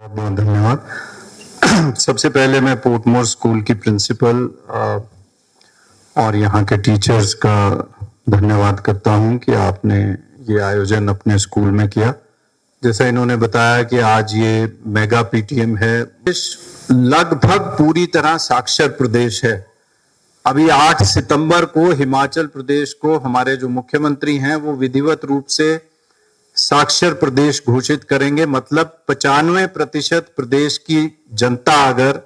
बहुत बहुत धन्यवाद। सबसे पहले मैं पोर्टमोर स्कूल की प्रिंसिपल और यहाँ के टीचर्स का धन्यवाद करता हूँ कि आपने ये आयोजन अपने स्कूल में किया। जैसा इन्होंने बताया कि आज ये मेगा पीटीएम है। लगभग पूरी तरह साक्षर प्रदेश है। अभी 8 सितंबर को हिमाचल प्रदेश को हमारे जो मुख्यमंत्री हैं वो विधिवत रूप से साक्षर प्रदेश घोषित करेंगे। मतलब 95% प्रदेश की जनता अगर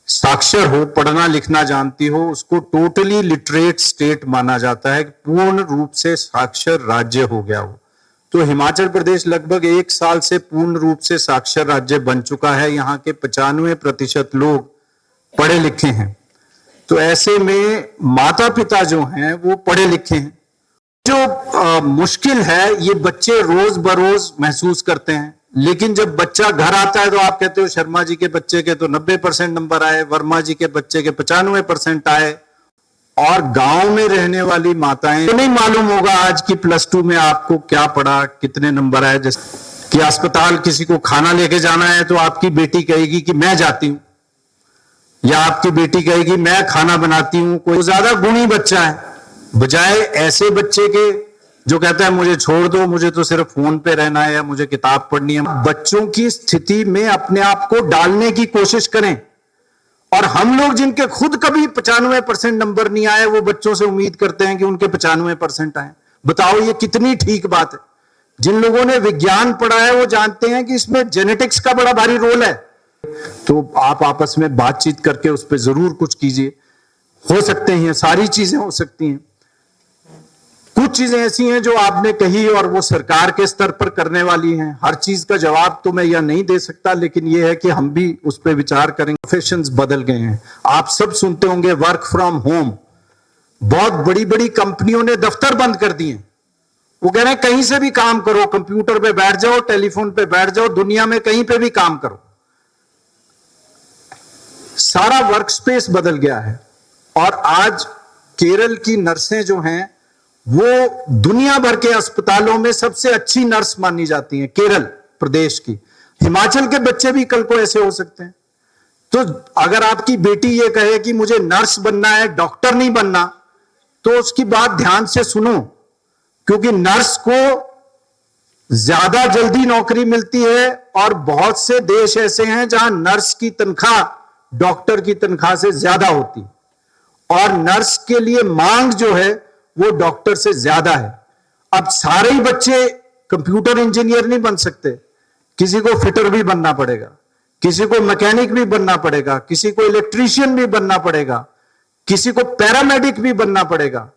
साक्षर हो, पढ़ना लिखना जानती हो, उसको टोटली लिटरेट स्टेट माना जाता है, पूर्ण रूप से साक्षर राज्य हो गया हो। तो हिमाचल प्रदेश लगभग 1 साल से पूर्ण रूप से साक्षर राज्य बन चुका है। यहाँ के 95% लोग पढ़े लिखे हैं। तो ऐसे में माता पिता जो हैं वो पढ़े लिखे हैं। जो मुश्किल है ये बच्चे रोज बरोज महसूस करते हैं, लेकिन जब बच्चा घर आता है तो आप कहते हो शर्मा जी के बच्चे के तो 90% नंबर आए, वर्मा जी के बच्चे के 95% आए। और गांव में रहने वाली माताएं तो नहीं मालूम होगा आज की +2 में आपको क्या पढ़ा, कितने नंबर आए। जैसे कि अस्पताल किसी को खाना लेके जाना है तो आपकी बेटी कहेगी कि मैं जाती हूं, या आपकी बेटी कहेगी मैं खाना बनाती हूं। कोई ज्यादा गुणी बच्चा है, बजाय ऐसे बच्चे के जो कहता है मुझे छोड़ दो, मुझे तो सिर्फ फोन पे रहना है या मुझे किताब पढ़नी है। बच्चों की स्थिति में अपने आप को डालने की कोशिश करें। और हम लोग जिनके खुद कभी 95% नंबर नहीं आए, वो बच्चों से उम्मीद करते हैं कि उनके 95% आए। बताओ ये कितनी ठीक बात है। जिन लोगों ने विज्ञान पढ़ा है वो जानते हैं कि इसमें जेनेटिक्स का बड़ा भारी रोल है। तो आप आपस में बातचीत करके उस पर जरूर कुछ कीजिए। हो सकते हैं, सारी चीजें हो सकती हैं। कुछ चीजें ऐसी हैं जो आपने कही और वो सरकार के स्तर पर करने वाली हैं। हर चीज का जवाब तो मैं यह नहीं दे सकता, लेकिन यह है कि हम भी उस पर विचार करेंगे। प्रोफेशंस बदल गए हैं। आप सब सुनते होंगे वर्क फ्रॉम होम। बहुत बड़ी बड़ी कंपनियों ने दफ्तर बंद कर दिए। वो कह रहे हैं कहीं से भी काम करो, कंप्यूटर पे बैठ जाओ, टेलीफोन पे बैठ जाओ, दुनिया में कहीं पे भी काम करो। सारा वर्क स्पेस बदल गया है। और आज केरल की नर्सें जो हैं वो दुनिया भर के अस्पतालों में सबसे अच्छी नर्स मानी जाती हैं, केरल प्रदेश की। हिमाचल के बच्चे भी कल को ऐसे हो सकते हैं। तो अगर आपकी बेटी ये कहे कि मुझे नर्स बनना है, डॉक्टर नहीं बनना, तो उसकी बात ध्यान से सुनो, क्योंकि नर्स को ज्यादा जल्दी नौकरी मिलती है। और बहुत से देश ऐसे हैं जहां नर्स की तनख्वाह डॉक्टर की तनख्वाह से ज्यादा होती, और नर्स के लिए मांग जो है वो डॉक्टर से ज्यादा है। अब सारे ही बच्चे कंप्यूटर इंजीनियर नहीं बन सकते। किसी को फिटर भी बनना पड़ेगा, किसी को मैकेनिक भी बनना पड़ेगा, किसी को इलेक्ट्रीशियन भी बनना पड़ेगा, किसी को पैरामेडिक भी बनना पड़ेगा।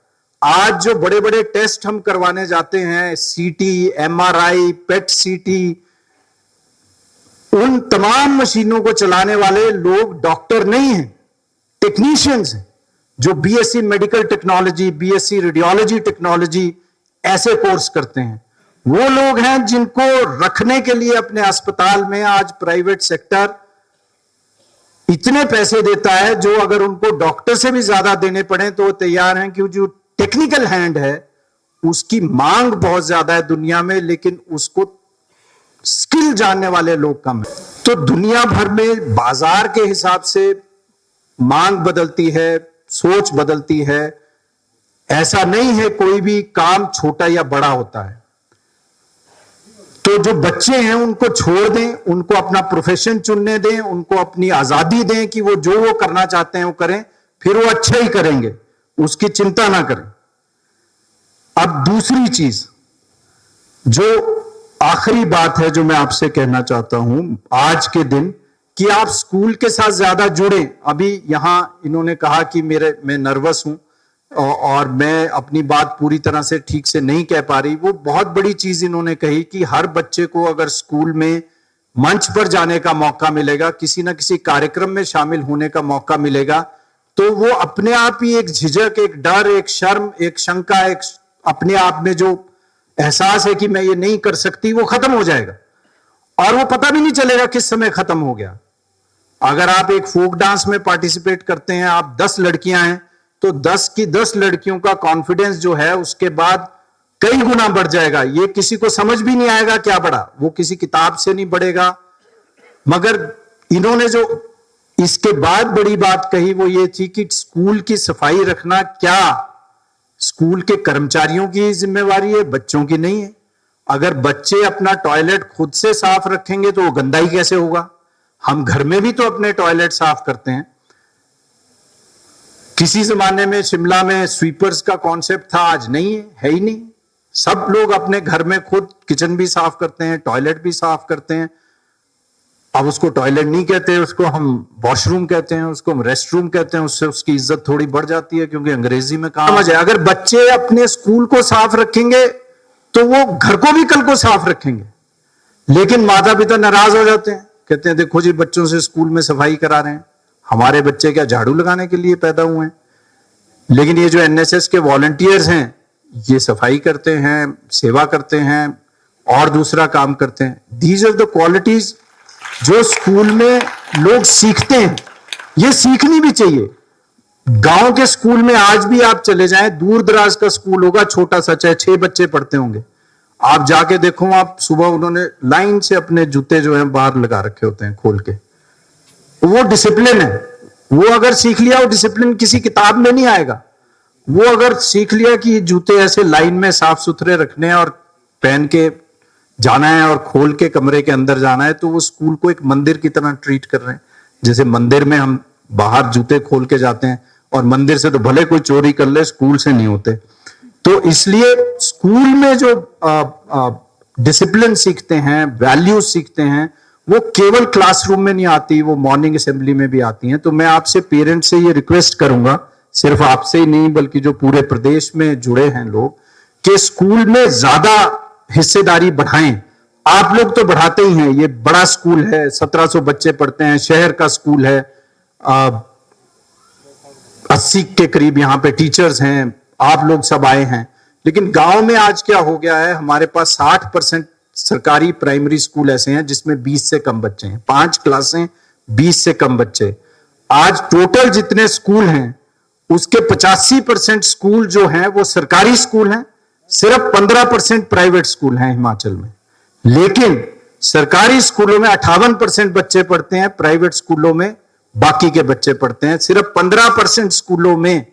आज जो बड़े बड़े टेस्ट हम करवाने जाते हैं, सीटी, एमआरआई, पेट सीटी, उन तमाम मशीनों को चलाने वाले लोग डॉक्टर नहीं हैं, टेक्नीशियंस हैं, जो BSc medical technology, BSc radiology technology ऐसे कोर्स करते हैं। वो लोग हैं जिनको रखने के लिए अपने अस्पताल में आज प्राइवेट सेक्टर इतने पैसे देता है, जो अगर उनको डॉक्टर से भी ज्यादा देने पड़े तो वो तैयार हैं, क्योंकि जो टेक्निकल हैंड है उसकी मांग बहुत ज्यादा है दुनिया में, लेकिन उसको स्किल जानने वाले लोग कम है। तो दुनिया भर में बाजार के हिसाब से मांग बदलती है, सोच बदलती है। ऐसा नहीं है कोई भी काम छोटा या बड़ा होता है। तो जो बच्चे हैं उनको छोड़ दें, उनको अपना प्रोफेशन चुनने दें, उनको अपनी आजादी दें कि वो जो वो करना चाहते हैं वो करें, फिर वो अच्छा ही करेंगे, उसकी चिंता ना करें। अब दूसरी चीज, जो आखिरी बात है जो मैं आपसे कहना चाहता हूं आज के दिन, कि आप स्कूल के साथ ज्यादा जुड़े। अभी यहां इन्होंने कहा कि मैं नर्वस हूं और मैं अपनी बात पूरी तरह से ठीक से नहीं कह पा रही। वो बहुत बड़ी चीज इन्होंने कही कि हर बच्चे को अगर स्कूल में मंच पर जाने का मौका मिलेगा, किसी ना किसी कार्यक्रम में शामिल होने का मौका मिलेगा, तो वो अपने आप ही एक झिझक, एक डर, एक शर्म, एक शंका, एक अपने आप में जो एहसास है कि मैं ये नहीं कर सकती, वो खत्म हो जाएगा। और वो पता भी नहीं चलेगा किस समय खत्म हो गया। अगर आप एक फोक डांस में पार्टिसिपेट करते हैं, आप 10 लड़कियां हैं, तो 10 की 10 लड़कियों का कॉन्फिडेंस जो है उसके बाद कई गुना बढ़ जाएगा। ये किसी को समझ भी नहीं आएगा क्या बढ़ा, वो किसी किताब से नहीं बढ़ेगा, मगर इन्होंने जो इसके बाद बड़ी बात कही वो ये थी कि स्कूल की सफाई रखना क्या स्कूल के कर्मचारियों की जिम्मेवारी है, बच्चों की नहीं है। अगर बच्चे अपना टॉयलेट खुद से साफ रखेंगे तो वो गंदा ही कैसे होगा। हम घर में भी तो अपने टॉयलेट साफ करते हैं। किसी जमाने में शिमला में स्वीपर्स का कॉन्सेप्ट था, आज नहीं है ही नहीं। सब लोग अपने घर में खुद किचन भी साफ करते हैं, टॉयलेट भी साफ करते हैं। अब उसको टॉयलेट नहीं कहते, उसको हम वॉशरूम कहते हैं, उसको हम रेस्ट रूम कहते हैं। उससे उसकी इज्जत थोड़ी बढ़ जाती है क्योंकि अंग्रेजी में काम समझ है। अगर बच्चे अपने स्कूल को साफ रखेंगे तो वो घर को भी कल को साफ रखेंगे। लेकिन माता पिता नाराज हो जाते हैं, कहते हैं देखो जी बच्चों से स्कूल में सफाई करा रहे हैं, हमारे बच्चे क्या झाड़ू लगाने के लिए पैदा हुए हैं। लेकिन ये जो एनएसएस के वॉलंटियर्स हैं ये सफाई करते हैं, सेवा करते हैं और दूसरा काम करते हैं। दीज आर द क्वालिटीज जो स्कूल में लोग सीखते हैं, ये सीखनी भी चाहिए। गांव के स्कूल में आज भी आप चले जाएं, दूर दराज का स्कूल होगा, छोटा सा, चाहे 6 बच्चे पढ़ते होंगे, आप जाके देखो, आप सुबह उन्होंने लाइन से अपने जूते जो हैं बाहर लगा रखे होते हैं खोल के। वो डिसिप्लिन है। वो अगर सीख लिया, वो डिसिप्लिन किसी किताब में नहीं आएगा। वो अगर सीख लिया कि जूते ऐसे लाइन में साफ सुथरे रखने हैं और पहन के जाना है और खोल के कमरे के अंदर जाना है, तो वो स्कूल को एक मंदिर की तरह ट्रीट कर रहे हैं। जैसे मंदिर में हम बाहर जूते खोल के जाते हैं और मंदिर से तो भले कोई चोरी कर ले, स्कूल से नहीं होते। तो इसलिए स्कूल में जो डिसिप्लिन सीखते हैं, वैल्यूज सीखते हैं, वो केवल क्लासरूम में नहीं आती, वो मॉर्निंग असेंबली में भी आती हैं। तो मैं आपसे पेरेंट्स से ये रिक्वेस्ट करूंगा, सिर्फ आपसे ही नहीं बल्कि जो पूरे प्रदेश में जुड़े हैं लोग, कि स्कूल में ज्यादा हिस्सेदारी बढ़ाएं। आप लोग तो बढ़ाते ही हैं, ये बड़ा स्कूल है, 1700 बच्चे पढ़ते हैं, शहर का स्कूल है, 80 के करीब यहाँ पे टीचर्स हैं, आप लोग सब आए हैं। लेकिन गांव में आज क्या हो गया है, हमारे पास 60% सरकारी प्राइमरी स्कूल ऐसे हैं जिसमें 20 से कम बच्चे हैं, 5 क्लासें, 20 से कम बच्चे। आज टोटल जितने स्कूल हैं उसके 85% स्कूल जो हैं वो सरकारी स्कूल हैं, सिर्फ 15% प्राइवेट स्कूल हैं हिमाचल में। लेकिन सरकारी स्कूलों में 58% बच्चे पढ़ते हैं, प्राइवेट स्कूलों में बाकी के बच्चे पढ़ते हैं। सिर्फ 15% स्कूलों में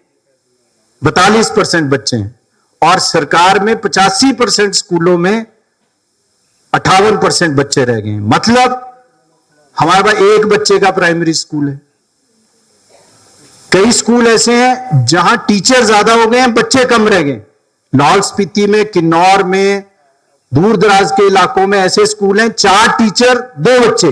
42% बच्चे हैं और सरकार में 85% स्कूलों में 58% बच्चे रह गए। मतलब हमारे पास एक बच्चे का प्राइमरी स्कूल है। कई स्कूल ऐसे हैं जहां टीचर ज्यादा हो गए हैं, बच्चे कम रह गए। लाहौल स्पीति में, किन्नौर में, दूर दराज के इलाकों में ऐसे स्कूल हैं 4 टीचर 2 बच्चे।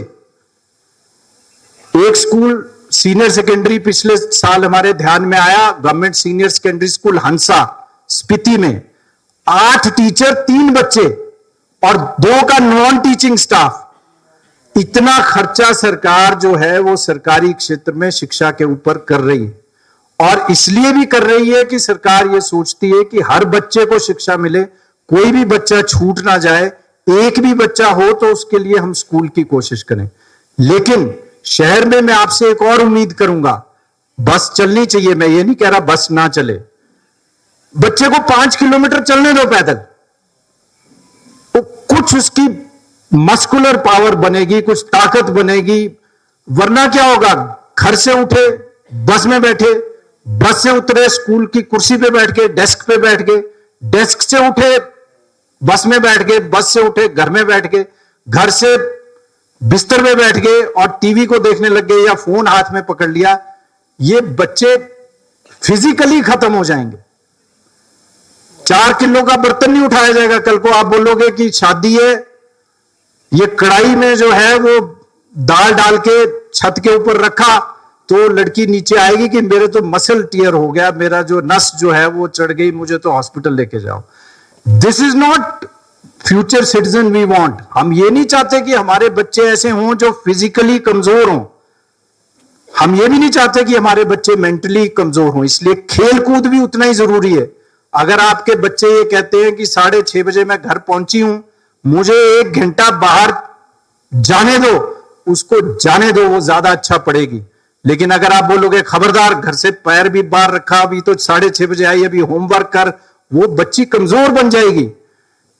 एक स्कूल सीनियर सेकेंडरी पिछले साल हमारे ध्यान में आया, गवर्नमेंट सीनियर सेकेंडरी स्कूल हंसा स्पीति में, 8 टीचर 3 बच्चे और 2 का नॉन टीचिंग स्टाफ। इतना खर्चा सरकार जो है वो सरकारी क्षेत्र में शिक्षा के ऊपर कर रही है, और इसलिए भी कर रही है कि सरकार ये सोचती है कि हर बच्चे को शिक्षा मिले, कोई भी बच्चा छूट ना जाए। एक भी बच्चा हो तो उसके लिए हम स्कूल की कोशिश करें। लेकिन शहर में मैं आपसे एक और उम्मीद करूंगा, बस चलनी चाहिए, मैं ये नहीं कह रहा बस ना चले, बच्चे को 5 किलोमीटर चलने दो पैदल, तो कुछ उसकी मस्कुलर पावर बनेगी, कुछ ताकत बनेगी। वरना क्या होगा, घर से उठे, बस में बैठे, बस से उतरे, स्कूल की कुर्सी पे बैठ के, डेस्क पे बैठ के, डेस्क से उठे, बस में बैठ गए, बस से उठे, घर में बैठ गए, घर से बिस्तर में बैठ गए और टीवी को देखने लग गए या फोन हाथ में पकड़ लिया। ये बच्चे फिजिकली खत्म हो जाएंगे। 4 किलो का बर्तन नहीं उठाया जाएगा। कल को आप बोलोगे कि शादी है, ये कढ़ाई में जो है वो दाल डाल के छत के ऊपर रखा, तो लड़की नीचे आएगी कि मेरे तो मसल टियर हो गया, मेरा जो नस जो है वो चढ़ गई, मुझे तो हॉस्पिटल लेके जाओ। This is not future citizen we want. हम ये नहीं चाहते कि हमारे बच्चे ऐसे हों जो फिजिकली कमजोर हों। हम ये भी नहीं चाहते कि हमारे बच्चे मेंटली कमजोर हों। इसलिए खेल कूद भी उतना ही जरूरी है। अगर आपके बच्चे ये कहते हैं कि 6:30 बजे मैं घर पहुंची हूं, मुझे 1 घंटा बाहर जाने दो, उसको जाने दो, वो ज्यादा अच्छा पढ़ेगी। लेकिन अगर आप बोलोगे खबरदार घर से पैर भी बाहर रखा, अभी तो 6:30 बजे आई, अभी होमवर्क कर, वो बच्ची कमजोर बन जाएगी।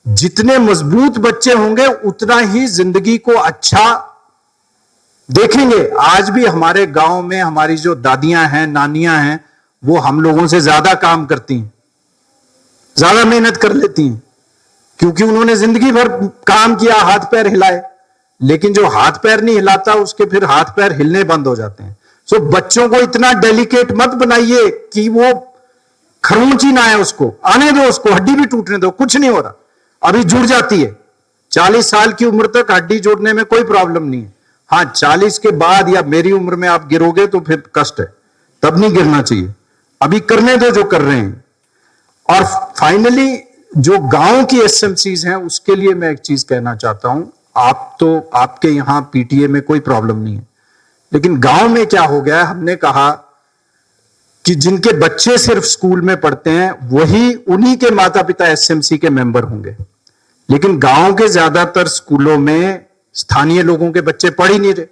जितने मजबूत बच्चे होंगे उतना ही जिंदगी को अच्छा देखेंगे आज भी हमारे गांव में हमारी जो दादियां हैं, नानियां हैं, वो हम लोगों से ज्यादा काम करती हैं, ज्यादा मेहनत कर लेती हैं, क्योंकि उन्होंने जिंदगी भर काम किया, हाथ पैर हिलाए। लेकिन जो हाथ पैर नहीं हिलाता उसके फिर हाथ पैर हिलने बंद हो जाते हैं। सो बच्चों को इतना डेलिकेट मत बनाइए कि वो खरोंच ही ना आए, उसको आने दो, उसको हड्डी भी टूटने दो, कुछ नहीं हो रहा, अभी जुड़ जाती है। 40 साल की उम्र तक हड्डी जोड़ने में कोई प्रॉब्लम नहीं है। हाँ, 40 के बाद या मेरी उम्र में आप गिरोगे तो फिर कष्ट है, तब नहीं गिरना चाहिए। अभी करने दो जो कर रहे हैं। और फाइनली जो गांव की एसएमसीज हैं उसके लिए मैं एक चीज कहना चाहता हूं। आप तो आपके यहां पीटीए में कोई प्रॉब्लम नहीं है, लेकिन गांव में क्या हो गया है, हमने कहा कि जिनके बच्चे सिर्फ स्कूल में पढ़ते हैं वही उन्हीं के माता पिता एसएमसी के मेंबर होंगे। लेकिन गांव के ज्यादातर स्कूलों में स्थानीय लोगों के बच्चे पढ़ ही नहीं रहे,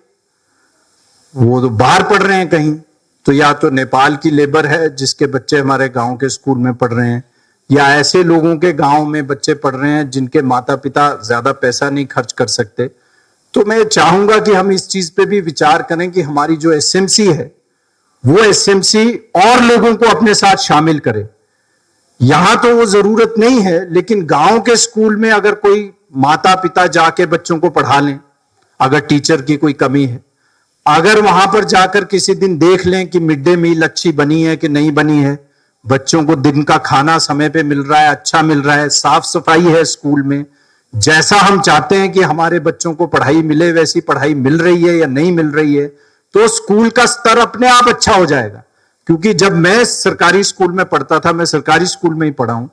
वो तो बाहर पढ़ रहे हैं कहीं। तो या तो नेपाल की लेबर है जिसके बच्चे हमारे गांव के स्कूल में पढ़ रहे हैं, या ऐसे लोगों के गांव में बच्चे पढ़ रहे हैं जिनके माता पिता ज्यादा पैसा नहीं खर्च कर सकते। तो मैं चाहूंगा कि हम इस चीज पे भी विचार करें कि हमारी जो एसएमसी है वो एसएमसी और लोगों को अपने साथ शामिल करे। यहां तो वो जरूरत नहीं है, लेकिन गांव के स्कूल में अगर कोई माता पिता जाके बच्चों को पढ़ा लें, अगर टीचर की कोई कमी है, अगर वहां पर जाकर किसी दिन देख लें कि मिड डे मील अच्छी बनी है कि नहीं बनी है, बच्चों को दिन का खाना समय पे मिल रहा है, अच्छा मिल रहा है, साफ सफाई है स्कूल में, जैसा हम चाहते हैं कि हमारे बच्चों को पढ़ाई मिले वैसी पढ़ाई मिल रही है या नहीं मिल रही है, तो स्कूल का स्तर अपने आप अच्छा हो जाएगा। क्योंकि जब मैं सरकारी स्कूल में पढ़ता था, मैं सरकारी स्कूल में ही पढ़ा हूं,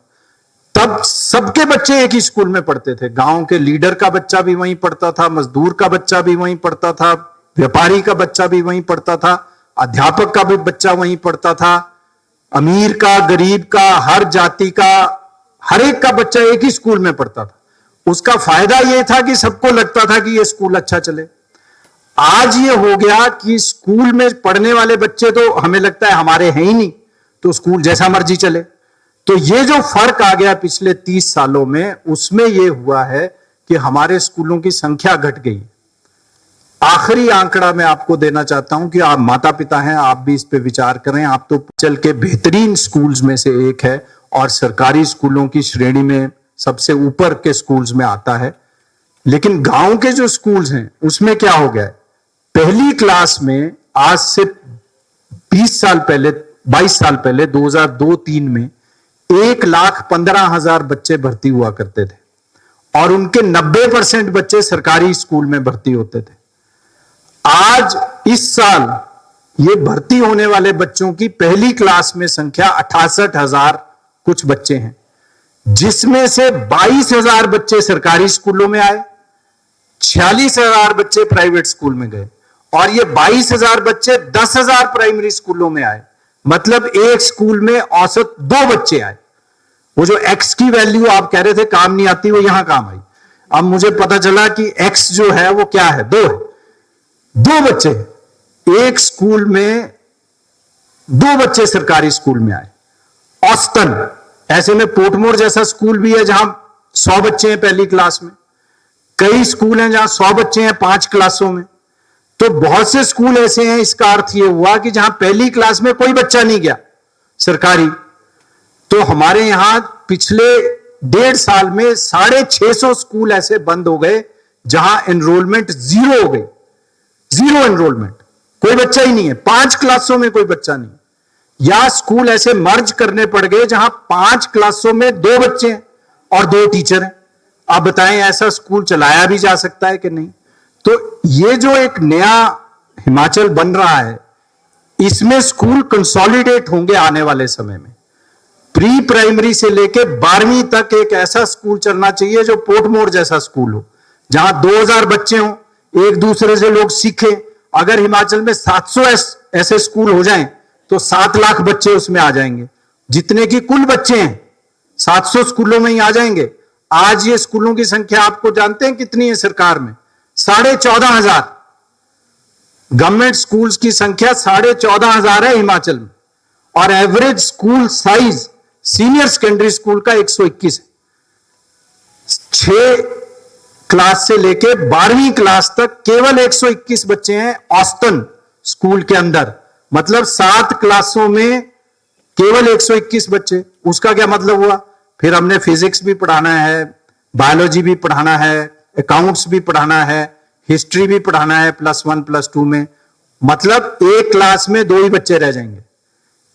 तब सबके बच्चे एक ही स्कूल में पढ़ते थे। गांव के लीडर का बच्चा भी वहीं पढ़ता था, मजदूर का बच्चा भी वहीं पढ़ता था, व्यापारी का बच्चा भी वहीं पढ़ता था, अध्यापक का भी बच्चा वहीं पढ़ता था, अमीर का, गरीब का, हर जाति का, हर एक का बच्चा एक ही स्कूल में पढ़ता था। उसका फायदा यह था कि सबको लगता था कि यह स्कूल अच्छा चले। आज ये हो गया कि स्कूल में पढ़ने वाले बच्चे तो हमें लगता है हमारे हैं ही नहीं, तो स्कूल जैसा मर्जी चले। तो ये जो फर्क आ गया पिछले 30 सालों में, उसमें यह हुआ है कि हमारे स्कूलों की संख्या घट गई। आखिरी आंकड़ा मैं आपको देना चाहता हूं कि आप माता पिता हैं, आप भी इस पे विचार करें। आप तो चल के बेहतरीन स्कूल्स में से एक है और सरकारी स्कूलों की श्रेणी में सबसे ऊपर के स्कूल्स में आता है। लेकिन गांव के जो स्कूल्स हैं उसमें क्या हो गया है, पहली क्लास में आज से 20 साल पहले, 22 साल पहले 2002-3 में 1,15,000 बच्चे भर्ती हुआ करते थे और उनके 90% बच्चे सरकारी स्कूल में भर्ती होते थे। आज इस साल ये भर्ती होने वाले बच्चों की पहली क्लास में संख्या 68,000 कुछ बच्चे हैं, जिसमें से 22,000 बच्चे सरकारी स्कूलों में आए, 46,000 बच्चे प्राइवेट स्कूल में गए और ये 22,000 बच्चे 10,000 प्राइमरी स्कूलों में आए। मतलब एक स्कूल में औसत 2 बच्चे आए। वो जो एक्स की वैल्यू आप कह रहे थे काम नहीं आती, वो यहां काम आई। अब मुझे पता चला कि एक्स जो है वो क्या है, 2 है। 2 बच्चे एक स्कूल में, 2 बच्चे सरकारी स्कूल में आए औसतन। ऐसे में पोर्टमोर जैसा स्कूल भी है जहां 100 बच्चे हैं पहली क्लास में, कई स्कूल हैं जहां 100 बच्चे हैं 5 क्लासों में। तो बहुत से स्कूल ऐसे हैं, इसका अर्थ यह हुआ कि जहां पहली क्लास में कोई बच्चा नहीं गया सरकारी। तो हमारे यहां पिछले 1.5 साल में 650 स्कूल ऐसे बंद हो गए जहां एनरोलमेंट 0 हो गई, 0 एनरोलमेंट, कोई बच्चा ही नहीं है, 5 क्लासों में कोई बच्चा नहीं। या स्कूल ऐसे मर्ज करने पड़ गए जहां 5 क्लासों में 2 बच्चे हैं और 2 टीचर हैं। आप बताएं ऐसा स्कूल चलाया भी जा सकता है कि नहीं? तो ये जो एक नया हिमाचल बन रहा है, इसमें स्कूल कंसोलिडेट होंगे आने वाले समय में। प्री प्राइमरी से लेके 12वीं तक एक ऐसा स्कूल चलना चाहिए जो पोर्टमोर जैसा स्कूल हो, जहां 2000 बच्चे हों, एक दूसरे से लोग सीखें। अगर हिमाचल में 700 ऐसे स्कूल हो जाएं तो 7 लाख बच्चे उसमें आ जाएंगे। जितने की कुल बच्चे हैं 700 स्कूलों में ही आ जाएंगे। आज ये स्कूलों की संख्या आपको जानते हैं कितनी है सरकार में? 14,500। गवर्नमेंट स्कूल्स की संख्या 14,500 है हिमाचल में और average school size senior secondary school का 121 है। 6 क्लास से लेके 12वीं क्लास तक केवल 121 बच्चे हैं ऑस्टन स्कूल के अंदर। मतलब 7 क्लासों में केवल 121 बच्चे। उसका क्या मतलब हुआ? फिर हमने फिजिक्स भी पढ़ाना है, बायोलॉजी भी पढ़ाना है, अकाउंट्स भी पढ़ाना है, हिस्ट्री भी पढ़ाना है +1 +2 में। मतलब एक क्लास में 2 ही बच्चे रह जाएंगे।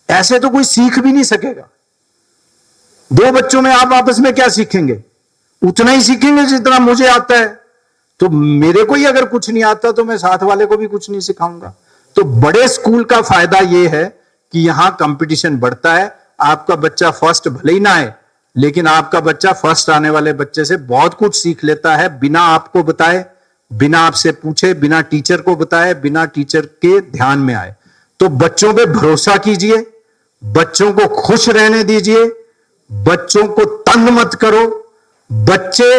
ऐसे तो कोई सीख भी नहीं सकेगा। 2 बच्चों में आप आपस में क्या सीखेंगे? उतना ही सीखेंगे जितना मुझे आता है। तो मेरे को ही अगर कुछ नहीं आता तो मैं साथ वाले को भी कुछ नहीं सिखाऊंगा। तो बड़े स्कूल का फायदा यह है कि यहां कंपटीशन बढ़ता है। आपका बच्चा फर्स्ट भले ही ना आए, लेकिन आपका बच्चा फर्स्ट आने वाले बच्चे से बहुत कुछ सीख लेता है, बिना आपको बताए, बिना आपसे पूछे, बिना टीचर को बताए, बिना टीचर के ध्यान में आए। तो बच्चों पे भरोसा कीजिए, बच्चों को खुश रहने दीजिए, बच्चों को तंग मत करो। बच्चे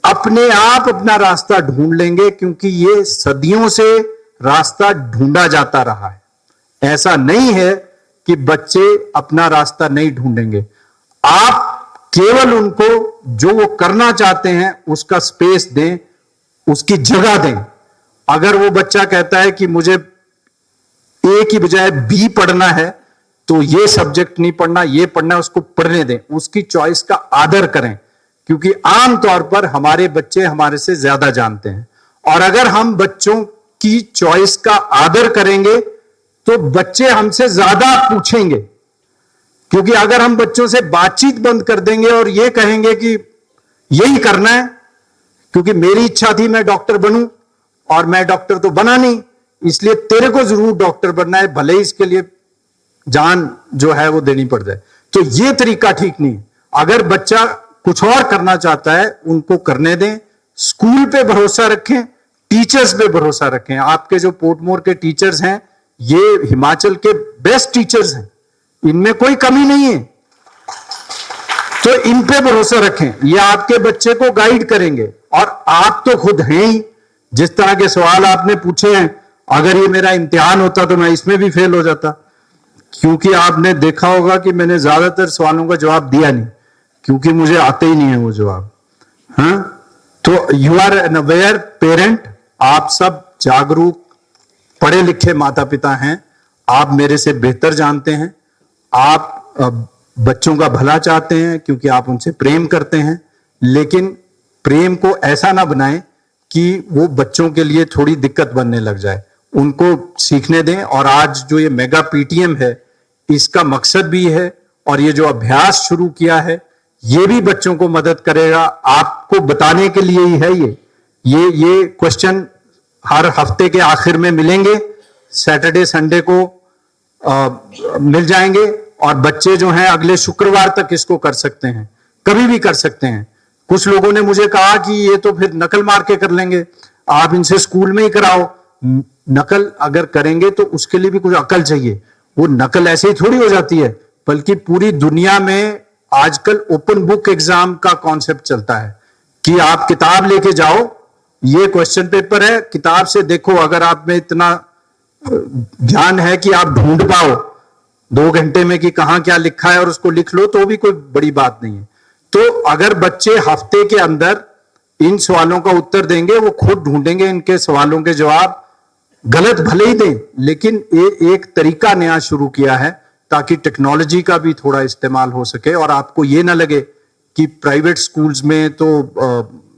अपने आप अपना रास्ता ढूंढ लेंगे, क्योंकि ये सदियों से रास्ता ढूंढा जाता रहा है। ऐसा नहीं है कि बच्चे अपना रास्ता नहीं ढूंढेंगे। आप केवल उनको जो वो करना चाहते हैं उसका स्पेस दें, उसकी जगह दें। अगर वो बच्चा कहता है कि मुझे ए की बजाय बी पढ़ना है, तो ये सब्जेक्ट नहीं पढ़ना, ये पढ़ना है, उसको पढ़ने दें। उसकी चॉइस का आदर करें, क्योंकि आमतौर पर हमारे बच्चे हमारे से ज्यादा जानते हैं। और अगर हम बच्चों की चॉइस का आदर करेंगे तो बच्चे हमसे ज्यादा पूछेंगे। क्योंकि अगर हम बच्चों से बातचीत बंद कर देंगे और ये कहेंगे कि यही करना है, क्योंकि मेरी इच्छा थी मैं डॉक्टर बनूं और मैं डॉक्टर तो बना नहीं, इसलिए तेरे को जरूर डॉक्टर बनना है, भले ही इसके लिए जान जो है वो देनी पड़ जाए, तो ये तरीका ठीक नहीं। अगर बच्चा कुछ और करना चाहता है, उनको करने दें। स्कूल पे भरोसा रखें, टीचर्स पे भरोसा रखें। आपके जो पोर्टमोर के टीचर्स हैं, ये हिमाचल के बेस्ट टीचर्स हैं, इनमें कोई कमी नहीं है। तो इन पे भरोसा रखें, ये आपके बच्चे को गाइड करेंगे। और आप तो खुद हैं ही, जिस तरह के सवाल आपने पूछे हैं, अगर ये मेरा इम्तिहान होता तो मैं इसमें भी फेल हो जाता। क्योंकि आपने देखा होगा कि मैंने ज्यादातर सवालों का जवाब दिया नहीं, क्योंकि मुझे आते ही नहीं है वो जवाब। हाँ, तो you are an aware parent. आप सब जागरूक पढ़े लिखे माता पिता हैं, आप मेरे से बेहतर जानते हैं। आप बच्चों का भला चाहते हैं क्योंकि आप उनसे प्रेम करते हैं, लेकिन प्रेम को ऐसा ना बनाएं कि वो बच्चों के लिए थोड़ी दिक्कत बनने लग जाए। उनको सीखने दें। और आज जो ये मेगा पीटीएम है, इसका मकसद भी है, और ये जो अभ्यास शुरू किया है, ये भी बच्चों को मदद करेगा। आपको बताने के लिए ही है ये क्वेश्चन हर हफ्ते के आखिर में मिलेंगे, सैटरडे संडे को मिल जाएंगे। और बच्चे जो हैं अगले शुक्रवार तक इसको कर सकते हैं, कभी भी कर सकते हैं। कुछ लोगों ने मुझे कहा कि ये तो फिर नकल मार के कर लेंगे, आप इनसे स्कूल में ही कराओ। नकल अगर करेंगे तो उसके लिए भी कुछ अकल चाहिए। वो नकल ऐसे ही थोड़ी हो जाती है, बल्कि पूरी दुनिया में आजकल ओपन बुक एग्जाम का कॉन्सेप्ट चलता है कि आप किताब लेके जाओ, ये क्वेश्चन पेपर है, किताब से देखो। अगर आप में इतना ज्ञान है कि आप ढूंढ पाओ 2 घंटे में कि कहां क्या लिखा है और उसको लिख लो, तो भी कोई बड़ी बात नहीं है। तो अगर बच्चे हफ्ते के अंदर इन सवालों का उत्तर देंगे, वो खुद ढूंढेंगे इनके सवालों के जवाब। गलत भले ही दें, लेकिन एक तरीका नया शुरू किया है ताकि टेक्नोलॉजी का भी थोड़ा इस्तेमाल हो सके। और आपको ये ना लगे कि प्राइवेट स्कूल्स में तो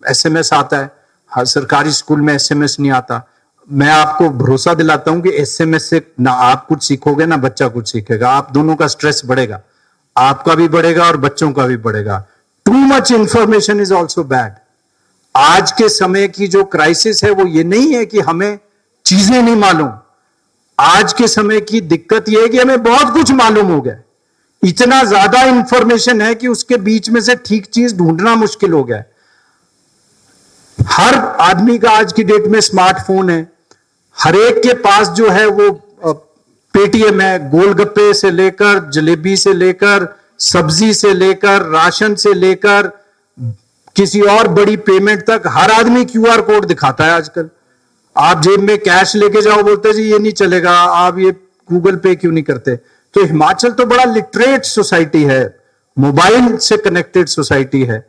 एसएमएस आता है, हर सरकारी स्कूल में एसएमएस नहीं आता। मैं आपको भरोसा दिलाता हूं कि एसएमएस से ना आप कुछ सीखोगे ना बच्चा कुछ सीखेगा। आप दोनों का स्ट्रेस बढ़ेगा, आपका भी बढ़ेगा और बच्चों का भी बढ़ेगा। Too much information is also bad. आज के समय की जो क्राइसिस है वो ये नहीं है कि हमें चीजें नहीं मालूम। आज के समय की दिक्कत यह है कि हमें बहुत कुछ मालूम हो गया, इतना ज्यादा इंफॉर्मेशन है कि उसके बीच में से ठीक चीज ढूंढना मुश्किल हो गया है। हर आदमी का आज की डेट में स्मार्टफोन है, हर एक के पास जो है वो पेटीएम है। गोलगप्पे से लेकर, जलेबी से लेकर, सब्जी से लेकर, राशन से लेकर किसी और बड़ी पेमेंट तक, हर आदमी क्यूआर कोड दिखाता है आजकल। आप जेब में कैश लेके जाओ, बोलते जी ये नहीं चलेगा, आप ये गूगल पे क्यों नहीं करते। तो हिमाचल तो बड़ा लिटरेट सोसाइटी है, मोबाइल से कनेक्टेड सोसाइटी है,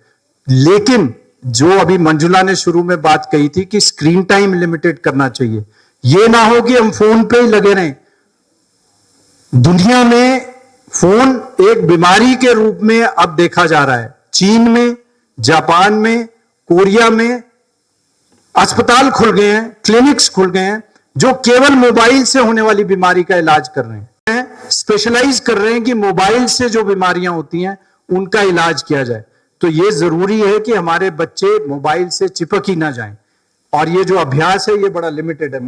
लेकिन जो अभी मंजुला ने शुरू में बात कही थी कि स्क्रीन टाइम लिमिटेड करना चाहिए। ये ना हो कि हम फोन पे ही लगे रहें। दुनिया में फोन एक बीमारी के रूप में अब देखा जा रहा है। चीन में, जापान में, कोरिया में अस्पताल खुल गए हैं, क्लिनिक्स खुल गए हैं जो केवल मोबाइल से होने वाली बीमारी का इलाज कर रहे हैं, स्पेशलाइज कर रहे हैं कि मोबाइल से जो बीमारियां होती हैं उनका इलाज किया जाए। तो ये जरूरी है कि हमारे बच्चे मोबाइल से चिपक ही ना जाएं। और ये जो अभ्यास है ये बड़ा लिमिटेड है।